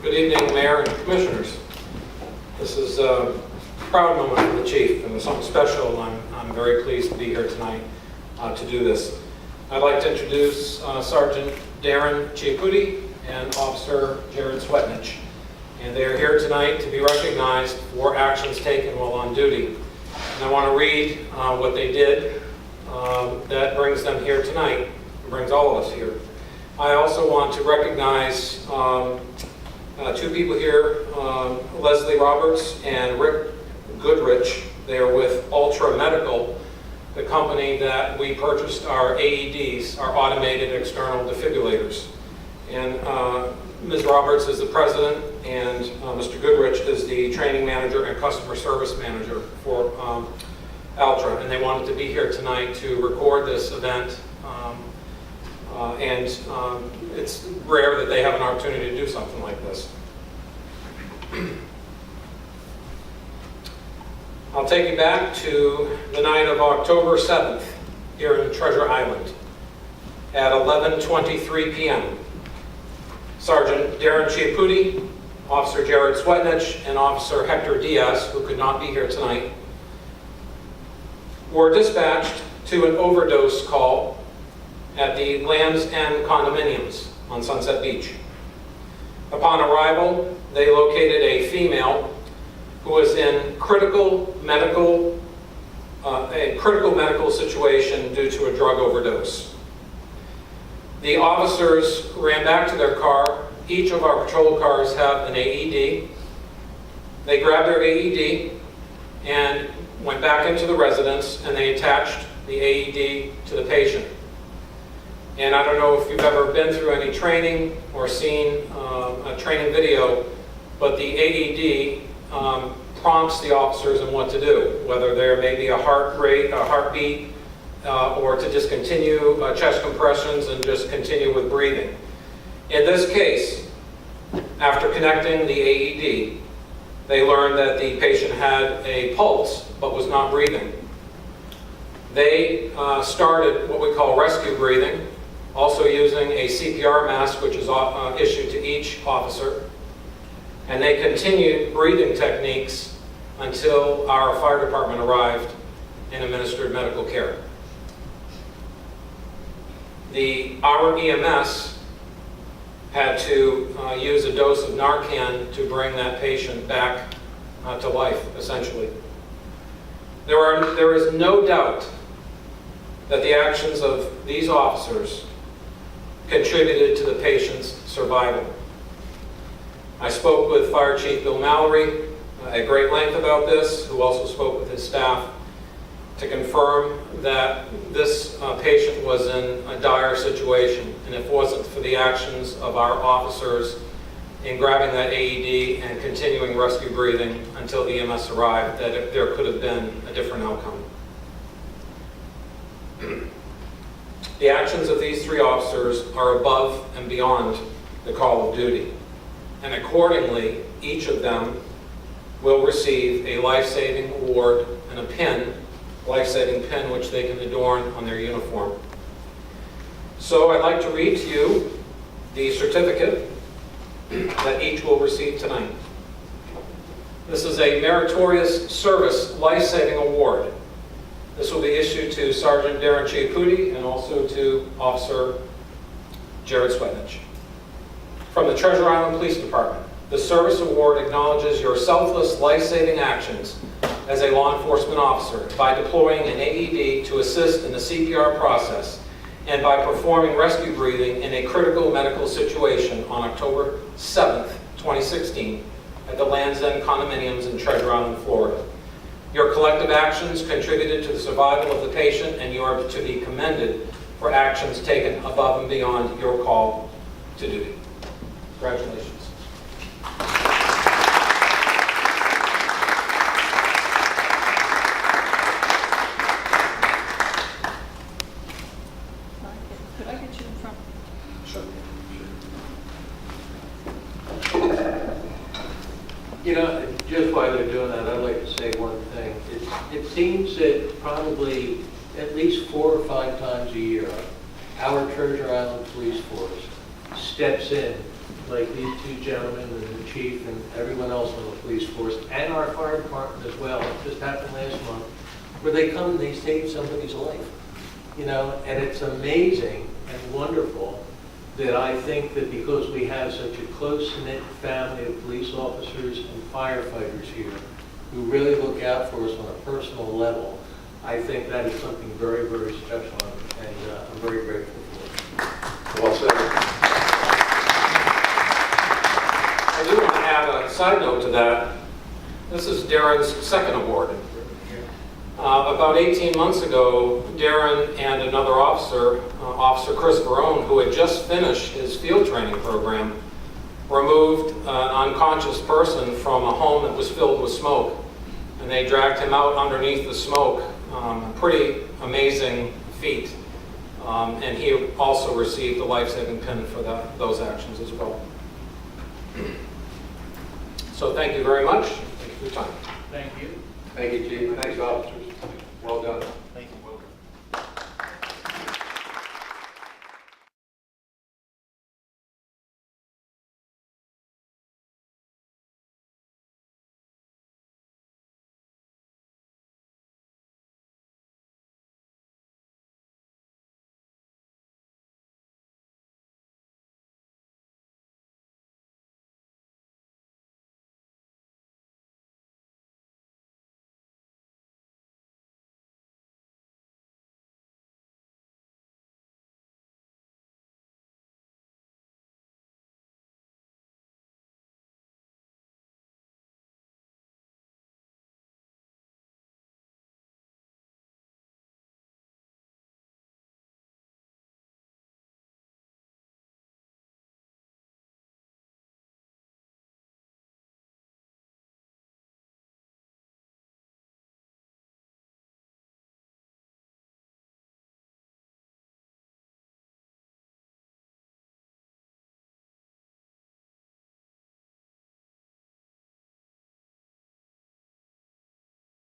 Good evening, Mayor and Commissioners. This is a proud moment for the Chief, and it's something special, and I'm very pleased to be here tonight to do this. I'd like to introduce Sergeant Darren Chiaputti and Officer Jerald Swetnich. And they are here tonight to be recognized for actions taken while on duty. And I want to read what they did that brings them here tonight. It brings all of us here. I also want to recognize two people here, Leslie Roberts and Rick Goodrich. They are with Ultra Medical, the company that we purchased our AEDs, our automated external defibrillators. And Ms. Roberts is the president, and Mr. Goodrich is the training manager and customer service manager for Ultra. And they wanted to be here tonight to record this event. It's rare that they have an opportunity to do something like this. I'll take you back to the night of October 7th here in Treasure Island at 11:23 p.m. Sergeant Darren Chiaputti, Officer Jerald Swetnich, and Officer Hector Diaz, who could not be here tonight, were dispatched to an overdose call at the Land's End condominiums on Sunset Beach. Upon arrival, they located a female who was in a critical medical situation due to a drug overdose. The officers ran back to their car. Each of our patrol cars have an AED. They grabbed their AED and went back into the residence, and they attached the AED to the patient. And I don't know if you've ever been through any training or seen a training video, but the AED prompts the officers on what to do, whether there may be a heart rate, a heartbeat, or to discontinue chest compressions and just continue with breathing. In this case, after connecting the AED, they learned that the patient had a pulse but was not breathing. They started what we call rescue breathing, also using a CPR mask, which is issued to each officer. And they continued breathing techniques until our fire department arrived and administered medical care. Our EMS had to use a dose of Narcan to bring that patient back to life, essentially. There is no doubt that the actions of these officers contributed to the patient's survival. I spoke with Fire Chief Bill Mallory at great length about this, who also spoke with his staff to confirm that this patient was in a dire situation, and if it wasn't for the actions of our officers in grabbing that AED and continuing rescue breathing until EMS arrived, that there could have been a different outcome. The actions of these three officers are above and beyond the call of duty, and accordingly, each of them will receive a life-saving award and a pin, life-saving pin, which they can adorn on their uniform. So I'd like to read to you the certificate that each will receive tonight. This is a Meritorious Service Life-Saving Award. This will be issued to Sergeant Darren Chiaputti and also to Officer Jerald Swetnich. From the Treasure Island Police Department, the Service Award acknowledges your selfless life-saving actions as a law enforcement officer by deploying an AED to assist in the CPR process and by performing rescue breathing in a critical medical situation on October 7th, 2016 at the Land's End condominiums in Treasure Island, Florida. Your collective actions contributed to the survival of the patient, and you are to be commended for actions taken above and beyond your call to duty. Congratulations. Could I get you in front? Sure. You know, just while they're doing that, I'd like to say one thing. It seems that probably at least 4 or 5 times a year, our Treasure Island Police Force steps in like these two gentlemen, and the chief, and everyone else on the police force, and our fire department as well. It just happened last month, where they come and they save somebody's life. You know, and it's amazing and wonderful that I think that because we have such a close-knit family of police officers and firefighters here who really look out for us on a personal level, I think that is something very, very special, and I'm very grateful for it. Well said. I do want to add a side note to that. This is Darren's second award. About 18 months ago, Darren and another officer, Officer Chris Barone, who had just finished his field training program, removed an unconscious person from a home that was filled with smoke. And they dragged him out underneath the smoke. A pretty amazing feat. And he also received a life-saving pin for those actions as well. So thank you very much. Thank you for your time. Thank you. Thank you, Chief. Thanks, officers. Well done.